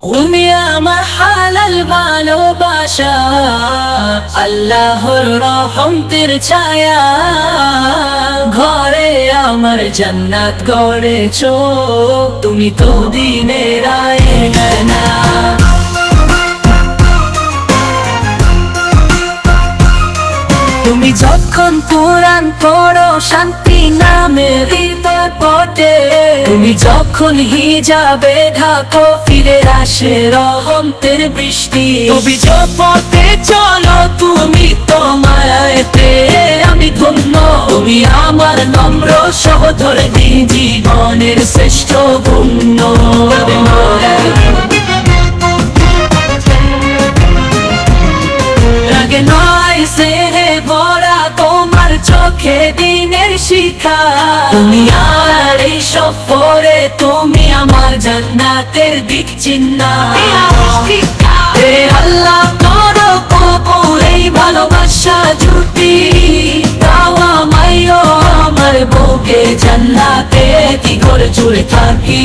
তুমি আমার হালাল ভালোবাসা, আল্লাহর রহমতের ছায়া, ঘরে আমার জান্নাত গড়েছো, তুমি তো দিনের আয়না। তুমি যখন কোরআন পড়ো শান্তি নামে হৃদয় পটে, তুমি যখন হিজাবে ঢাকো ফিরে আসে রহমতের বৃষ্টি। তুমি যে পথে চলো তুমি তোমাতে আমি ধন্য, তুমি আমার নম্র সহধর্মী জীবনের শ্রেষ্ঠ পুণ্য। রাগে নয় স্নেহে ভরা তোমার চোখে দিনের শিখা, তুমি আর এই সফরে তুমি আমার জান্নাতের দিক চিহ্না। হে আল্লাহ করো কবুল এই ভালোবাসা জুটি, দাও আমায় আমার বুকে জান্নাতে কি করে জুড়ে থাকি।